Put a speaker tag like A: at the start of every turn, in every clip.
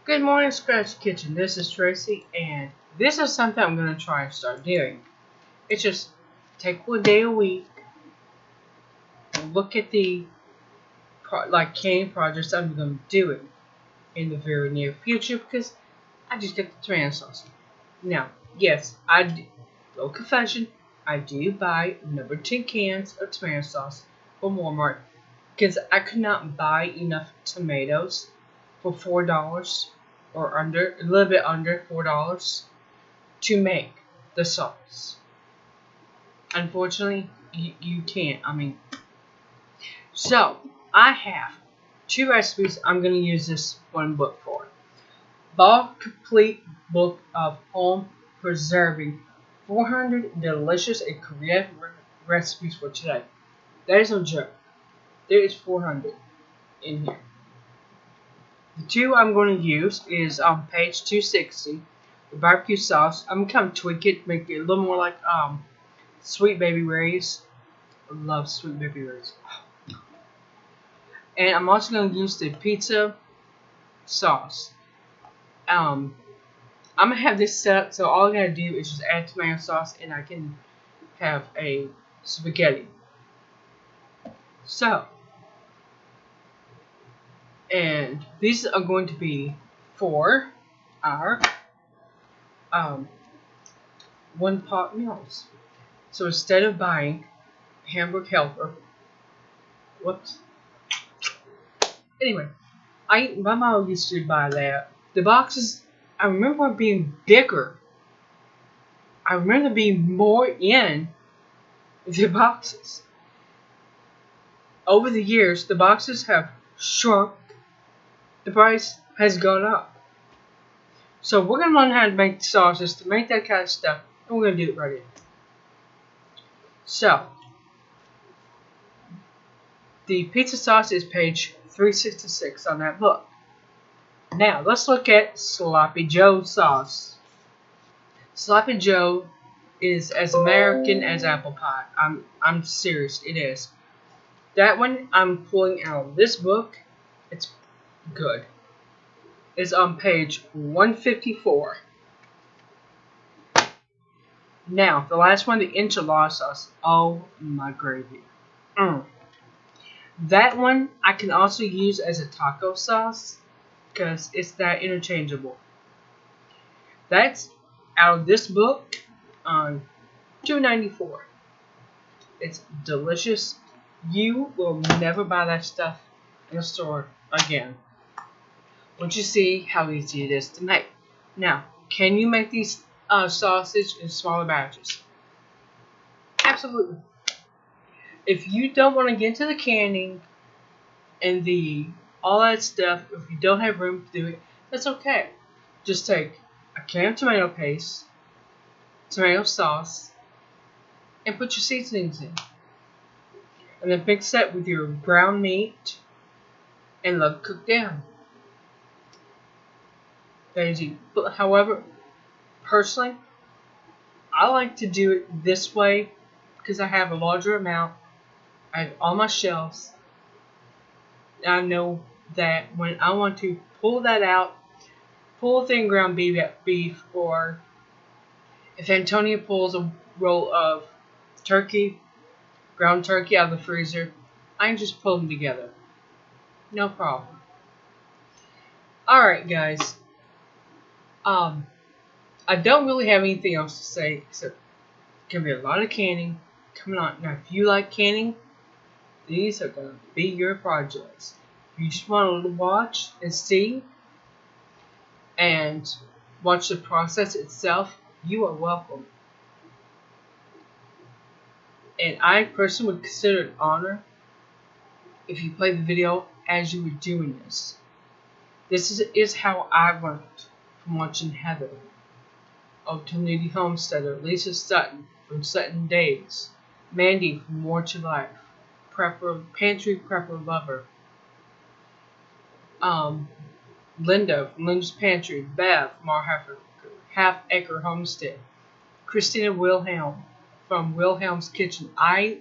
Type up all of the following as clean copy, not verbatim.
A: Good morning, Scratch Kitchen. This is Tracy, and this is something I'm going to try and start doing. It's just take one day a week and look at the canning projects I'm going to be doing in the very near future because I just got the tomato sauce. Now, yes, little confession, I do buy number 10 cans of tomato sauce from Walmart because I could not buy enough tomatoes for $4 or under, a little bit under $4 to make the sauce. Unfortunately, you can't. So I have two recipes I'm going to use this one book for. The Complete Book of Home Preserving 400 Delicious and Creative Recipes for Today. That is no joke. There is 400 in here. The two I'm going to use is on page 260, the barbecue sauce. I'm going to kind of tweak it, make it a little more like Sweet Baby Ray's. I love Sweet Baby Ray's. And I'm also going to use the pizza sauce. I'm going to have this set up, so all I got to do is just add tomato sauce and I can have a spaghetti. So, and these are going to be for our one pot meals. So instead of buying Hamburg Helper, whoops. Anyway, my mom used to buy that. The boxes, I remember being bigger. I remember being more in the boxes. Over the years, the boxes have shrunk. The price has gone up. So we're going to learn how to make sauces, to make that kind of stuff, and we're going to do it right here. So, the pizza sauce is page 366 on that book. Now, let's look at Sloppy Joe sauce. Sloppy Joe is as American as apple pie. I'm serious, it is. That one I'm pulling out of this book. It's good. It's on page 154. Now, the last one, the enchilada sauce. Oh my gravy. That one I can also use as a taco sauce because it's that interchangeable. That's out of this book on $2.94. It's delicious. You will never buy that stuff in a store again. Once you see how easy it is to make. Now, can you make these sausage in smaller batches? Absolutely. If you don't want to get into the canning and all that stuff, if you don't have room to do it, that's okay. Just take a can of tomato paste, tomato sauce, and put your seasonings in. And then mix that with your ground meat and let it cook down. That is easy. But however, personally, I like to do it this way because I have a larger amount. I have all my shelves. I know that when I want to pull that out, pull a thin ground beef, or if Antonia pulls a roll of ground turkey out of the freezer, I can just pull them together. No problem. Alright guys. I don't really have anything else to say except there's going to be a lot of canning coming on. Now if you like canning, these are going to be your projects. If you just want to watch and see and watch the process itself, you are welcome. And I personally would consider it an honor if you play the video as you were doing this. This is how I learned from watching Heather, Opportunity Homesteader, Lisa Sutton from Sutton Days, Mandy from More to Life, Pantry Prepper Lover, Linda from Linda's Pantry, Bev from our Half Acre Homestead, Christina Wilhelm from Wilhelm's Kitchen. I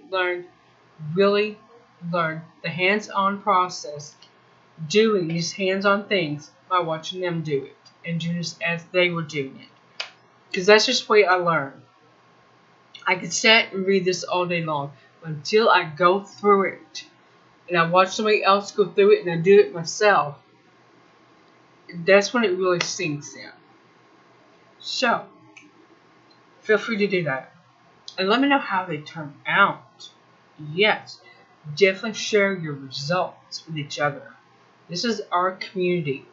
A: really learned the hands-on process doing these hands-on things by watching them do it and do this as they were doing it. Because that's just the way I learn. I could sit and read this all day long until I go through it. And I watch somebody else go through it and I do it myself. That's when it really sinks in. So, feel free to do that. And let me know how they turn out. Yes, definitely share your results with each other. This is our community.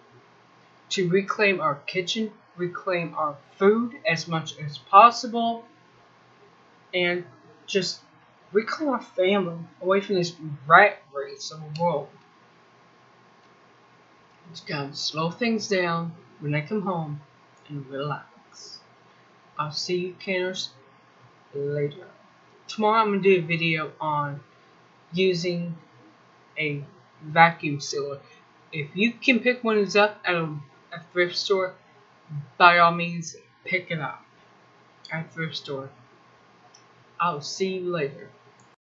A: To reclaim our kitchen, reclaim our food as much as possible, and just reclaim our family away from this rat race of the world. Just gotta slow things down when I come home and relax. I'll see you canners later. Tomorrow I'm going to do a video on using a vacuum sealer. If you can pick one of these up at a thrift store, by all means pick it up at a thrift store. I'll see you later.